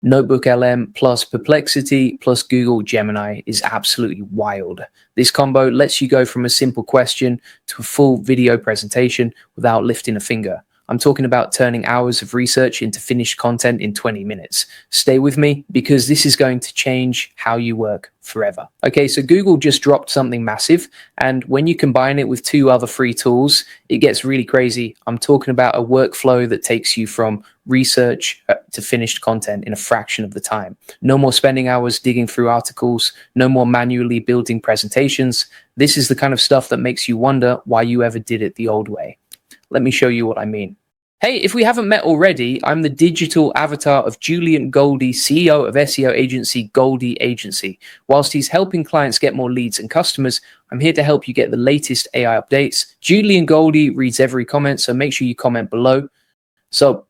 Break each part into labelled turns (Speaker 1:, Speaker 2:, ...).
Speaker 1: NotebookLM plus Perplexity plus Google Gemini is absolutely wild. This combo lets you go from a simple question to a full video presentation without lifting a finger. I'm talking about turning hours of research into finished content in 20 minutes. Stay with me because this is going to change how you work forever. Okay, so Google just dropped something massive, and when you combine it with two other free tools, it gets really crazy. I'm talking about a workflow that takes you from research to finished content in a fraction of the time. No more spending hours digging through articles, no more manually building presentations. This is the kind of stuff that makes you wonder why you ever did it the old way. Let me show you what I mean. Hey, if we haven't met already, I'm the digital avatar of Julian Goldie, CEO of SEO agency Goldie Agency. Whilst he's helping clients get more leads and customers, I'm here to help you get the latest AI updates. Julian Goldie reads every comment, so make sure you comment below. So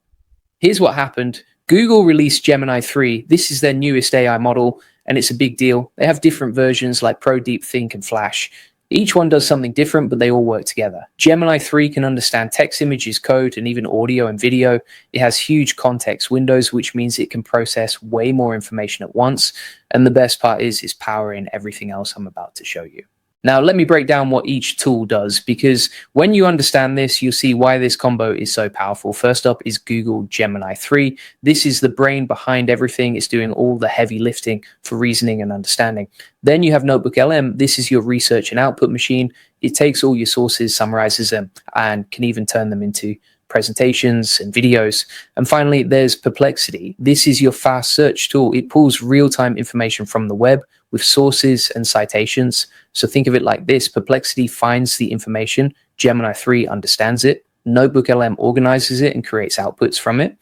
Speaker 1: here's what happened. Google released Gemini 3. This is their newest AI model, and it's a big deal. They have different versions like Pro, Deep Think, and Flash. Each one does something different, but they all work together. Gemini 3 can understand text, images, code, and even audio and video. It has huge context windows, which means it can process way more information at once. And the best part is it's powering everything else I'm about to show you. Now, let me break down what each tool does, because when you understand this, you'll see why this combo is so powerful. First up is Google Gemini 3. This is the brain behind everything. It's doing all the heavy lifting for reasoning and understanding. Then you have NotebookLM. This is your research and output machine. It takes all your sources, summarizes them, and can even turn them into presentations and videos. And finally, there's Perplexity. This is your fast search tool. It pulls real-time information from the web with sources and citations. So think of it like this. Perplexity finds the information. Gemini 3 understands it. NotebookLM organizes it and creates outputs from it.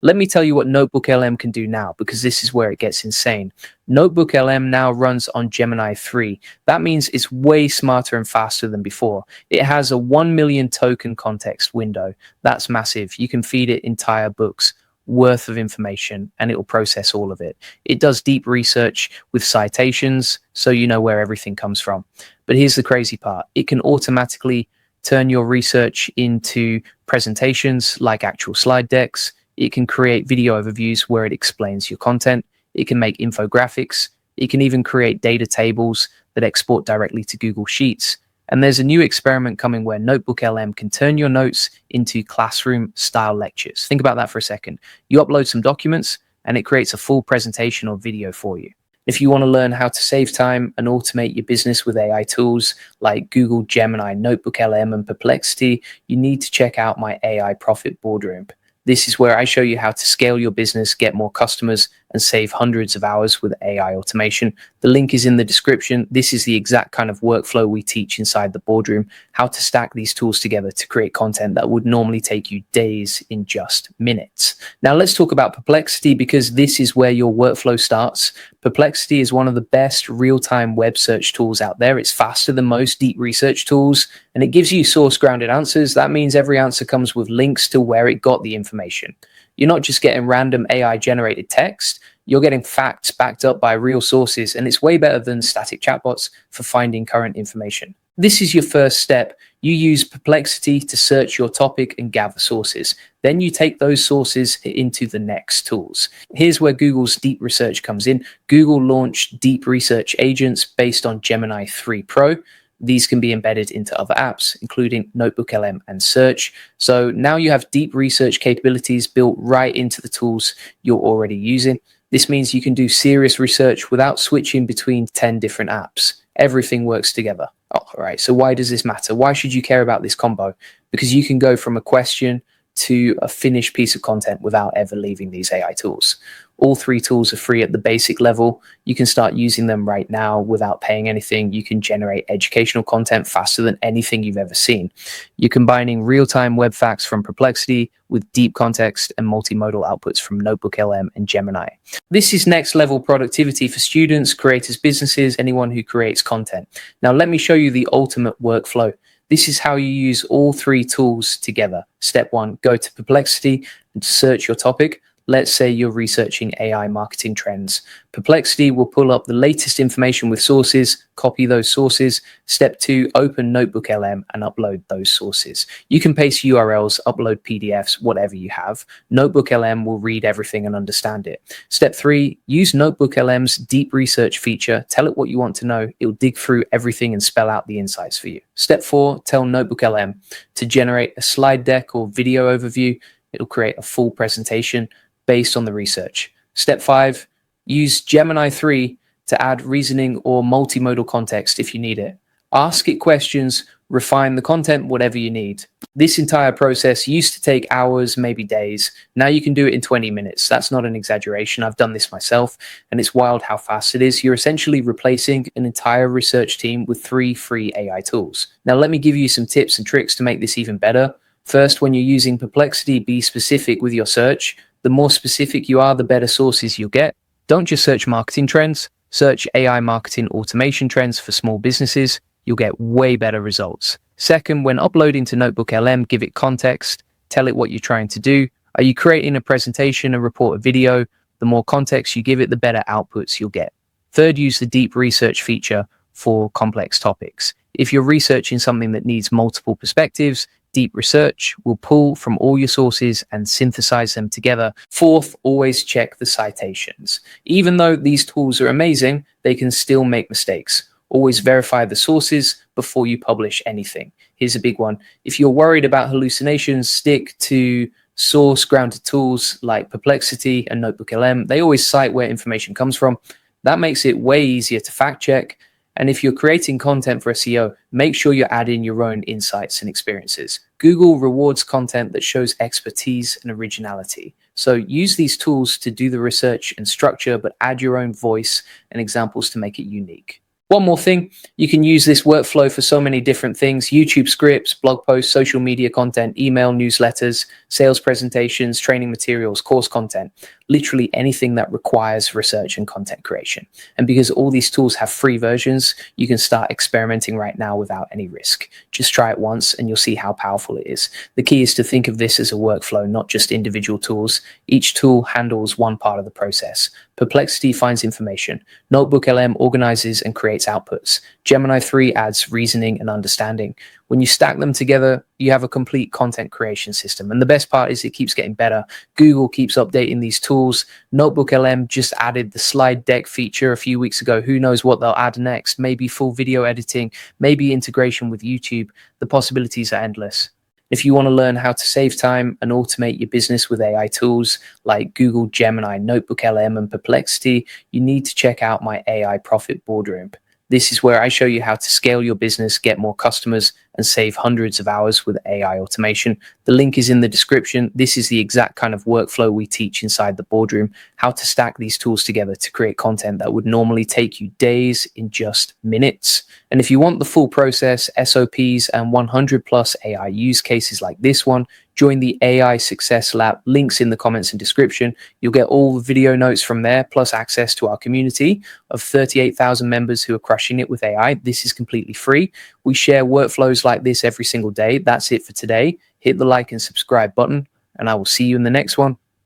Speaker 1: Let me tell you what NotebookLM can do now, because this is where it gets insane. NotebookLM now runs on Gemini 3. That means it's way smarter and faster than before. It has a 1 million token context window. That's massive. You can feed it entire books worth of information and it will process all of it. It does deep research with citations, so you know where everything comes from. But here's the crazy part. It can automatically turn your research into presentations like actual slide decks. It can create video overviews where it explains your content. It can make infographics. It can even create data tables that export directly to Google Sheets. And there's a new experiment coming where NotebookLM can turn your notes into classroom-style lectures. Think about that for a second. You upload some documents, and it creates a full presentation or video for you. If you want to learn how to save time and automate your business with AI tools like Google Gemini, NotebookLM, and Perplexity, you need to check out my AI Profit Boardroom. This is where I show you how to scale your business, get more customers, and save hundreds of hours with AI automation. The link is in the description. This is the exact kind of workflow we teach inside the boardroom, how to stack these tools together to create content that would normally take you days in just minutes. Now let's talk about Perplexity, because this is where your workflow starts. Perplexity is one of the best real-time web search tools out there. It's faster than most deep research tools, and it gives you source-grounded answers. That means every answer comes with links to where it got the information. You're not just getting random AI-generated text. You're getting facts backed up by real sources, and it's way better than static chatbots for finding current information. This is your first step. You use Perplexity to search your topic and gather sources. Then you take those sources into the next tools. Here's where Google's deep research comes in. Google launched deep research agents based on Gemini 3 Pro. These can be embedded into other apps, including NotebookLM and Search. So now you have deep research capabilities built right into the tools you're already using. This means you can do serious research without switching between 10 different apps. Everything works together. All right, so why does this matter? Why should you care about this combo? Because you can go from a question to a finished piece of content without ever leaving these AI tools. All three tools are free at the basic level. You can start using them right now without paying anything. You can generate educational content faster than anything you've ever seen. You're combining real-time web facts from Perplexity with deep context and multimodal outputs from NotebookLM and Gemini. This is next level productivity for students, creators, businesses, anyone who creates content. Now let me show you the ultimate workflow. This is how you use all three tools together. Step one, go to Perplexity and search your topic. Let's say you're researching AI marketing trends. Perplexity will pull up the latest information with sources, copy those sources. Step 2, open NotebookLM and upload those sources. You can paste URLs, upload PDFs, whatever you have. NotebookLM will read everything and understand it. Step 3, use NotebookLM's deep research feature. Tell it what you want to know. It'll dig through everything and spell out the insights for you. Step 4, tell NotebookLM to generate a slide deck or video overview. It'll create a full presentation based on the research. Step 5, use Gemini 3 to add reasoning or multimodal context if you need it. Ask it questions, refine the content, whatever you need. This entire process used to take hours, maybe days. Now you can do it in 20 minutes. That's not an exaggeration. I've done this myself, and it's wild how fast it is. You're essentially replacing an entire research team with 3 free AI tools. Now, let me give you some tips and tricks to make this even better. First, when you're using Perplexity, be specific with your search. The more specific you are, the better sources you'll get. Don't just search marketing trends, search AI marketing automation trends for small businesses. You'll get way better results. Second, when uploading to NotebookLM, give it context. Tell it what you're trying to do. Are you creating a presentation, a report, a video? The more context you give it, the better outputs you'll get. Third, use the deep research feature for complex topics. If you're researching something that needs multiple perspectives, deep research will pull from all your sources and synthesize them together. Fourth, always check the citations. Even though these tools are amazing, they can still make mistakes. Always verify the sources before you publish anything. Here's a big one. If you're worried about hallucinations, stick to source-grounded tools like Perplexity and NotebookLM. They always cite where information comes from. That makes it way easier to fact check. And if you're creating content for SEO, make sure you're adding your own insights and experiences. Google rewards content that shows expertise and originality. So use these tools to do the research and structure, but add your own voice and examples to make it unique. One more thing, you can use this workflow for so many different things: YouTube scripts, blog posts, social media content, email newsletters, sales presentations, training materials, course content, literally anything that requires research and content creation. And because all these tools have free versions, you can start experimenting right now without any risk. Just try it once and you'll see how powerful it is. The key is to think of this as a workflow, not just individual tools. Each tool handles one part of the process. Perplexity finds information. NotebookLM organizes and creates outputs. Gemini 3 adds reasoning and understanding. When you stack them together, you have a complete content creation system. And the best part is it keeps getting better. Google keeps updating these tools. NotebookLM just added the slide deck feature a few weeks ago. Who knows what they'll add next? Maybe full video editing, maybe integration with YouTube. The possibilities are endless. If you want to learn how to save time and automate your business with AI tools like Google, Gemini, NotebookLM, and Perplexity, you need to check out my AI Profit Boardroom. This is where I show you how to scale your business, get more customers, and save hundreds of hours with AI automation. The link is in the description. This is the exact kind of workflow we teach inside the boardroom, how to stack these tools together to create content that would normally take you days in just minutes. And if you want the full process, SOPs, and 100 plus AI use cases like this one, join the AI Success Lab. Links in the comments and description. You'll get all the video notes from there, plus access to our community of 38,000 members who are crushing it with AI. This is completely free. We share workflows like this every single day. That's it for today. Hit the like and subscribe button, and I will see you in the next one.